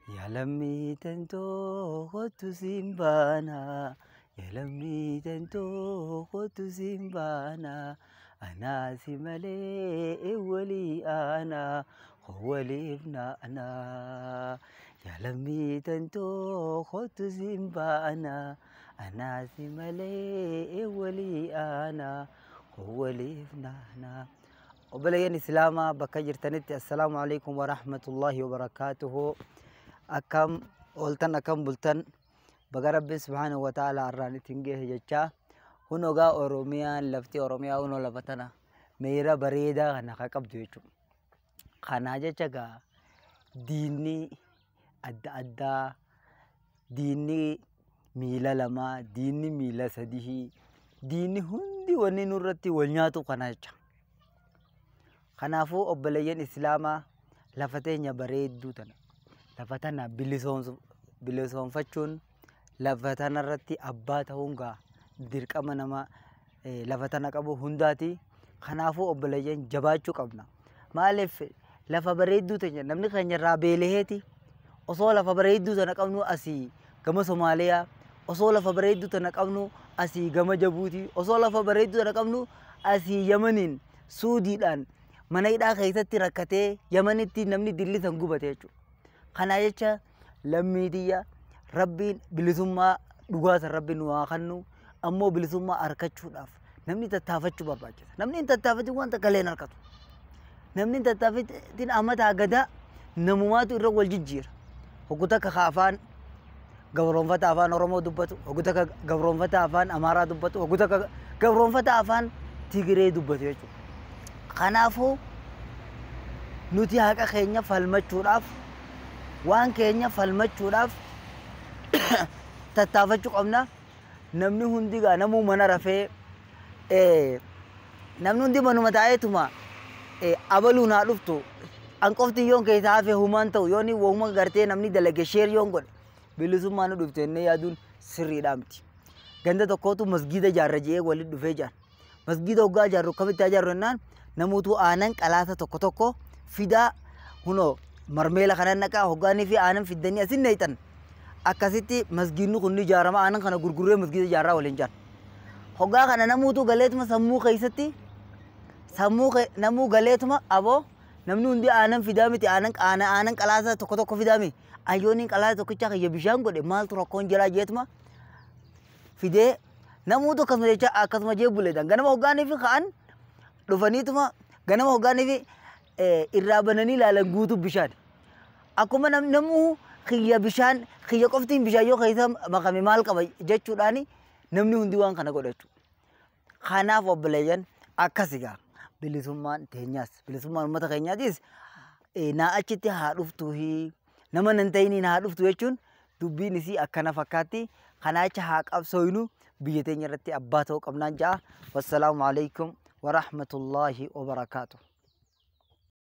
يا لمي تنتو خدت سيمبانا يا لمي تنتو خدت سيمبانا أنا سمالي ولي أنا ولي ابن أنا يا لمي تنتو خدت سيمبانا أنا سمالي ولي أنا ولي ابن أنا وبلغني سلامة بكجر تنتي السلام عليكم ورحمة الله وبركاته أكم قلتن أكم بلتن بقرب سبحانه وتعالى أراني تنجيه جتشا هنو غا أوروميا لفتي أوروميا هنو لفتنا ميرا بريدا خنا قبض يجو خنا جتشا ديني أدى ديني ميلا لما ديني ميلا سديه ديني هندي وني نورتي ولنياتو خنا جتشا خنافو أبليين إسلاما لفتين بريد دوتنا لفتنا بلسون فتشون لفتنا رتي أبات هونغا ديرك أمنا ما لفتنا كابو هنداتي خنافو أبليين جباچو قبنا ما لف لفا بريد دوتنا نمني خنجر رابيلهيتي أصول لفا بريد دوتنا قبنو أسي كما سوماليا أصول لفا بريد دوتنا قبنو أسي كما جبوتي أصول لفا بريد دوتنا قبنو أسي يمنين سودي دان mana hidhaa keessatti rakkatee Yamanitti namni dilli san gubate jechuudha. Kana jecha lammiitiyya Rabbiin bilisummaa dhugaa san Rabbiin nu haa kennu ammoo bilisummaa argachuudhaaf namni tattaafachuu barbaachisa. Namni hin tattaafatin wanta galeen harkatu. Namni hin tattaafatin amata gadaa namumaatu irra wal jijjiira. Hogguta akka afaan gabroonfata afaan Oromoo dubbatu, hogguta akka gabroonfata afaan Amaaraa dubbatu, hogguta akka gabroonfata afaan Tigiree dubbatu jechuudha. Kanaafuu nuti haqa keenya falmachuudhaaf waan keenya falmachuudhaaf tattaafachuu qabna. Namni hundi gaa namuu mana rafee namni hundi manuma taa'eetuma abaluu naa dhuftu anqofti yoon keessaa hafee humaan ta'u yoon wauma gartee namni dalage sheer yoon godhe bilisummaa nu dhufte jennee yaaduun sirriidhaa miti. Ganda tokkootu masgiida ijaarra jedhee walitti dhufee jira. Masgiida hoggaa ijaarru akkamitti ijaarru jennaan namuutu aanan qalaasa tokko tokko fidaa hunoo marmeela kanan naqaa hoggaanii fi aanan fiddanii asin neeyxan akkasitti masgiidni kun ijaarama aanan kana gurgurree masgiida ijaarraa waliin jaan hoggaa kana namuutu galeetuma sammuu keessatti namuu galeetuma aboo namni hundi aanan fidaa miti aanan qalaasa tokko tokko fidaa mi ayyooniin qalaasa tokkichaa kiyya bishaan godhe maaltu rakkoon jiraa jeetuma fidee namuutu akkasuma jee buleetan ganama hoggaanii fi ka'an dhufaniituma ganama hoggaanii fi irraa bananii ilaalan guutuu bishaan akkuma namuu kiyya bishaan kiyya qoftiin bishaan yoo keessa makame maal qaba jechuudhaani namni hundi waan kana godhachu. Kanaaf obboleeyyan akkasigaa bilisummaan teenyaas bilisummaan uummata keenyaatis naa achitti haa dhuftuuhi nama nan ta'iniin haa dhuftu jechuun dubbiin isii akkana fakkaatti kanaa acha haa qabsooynu biyya teenya irratti abbaa ta'uu qabnaan ja'a. Wassalaamu alaikum ورحمة الله وبركاته.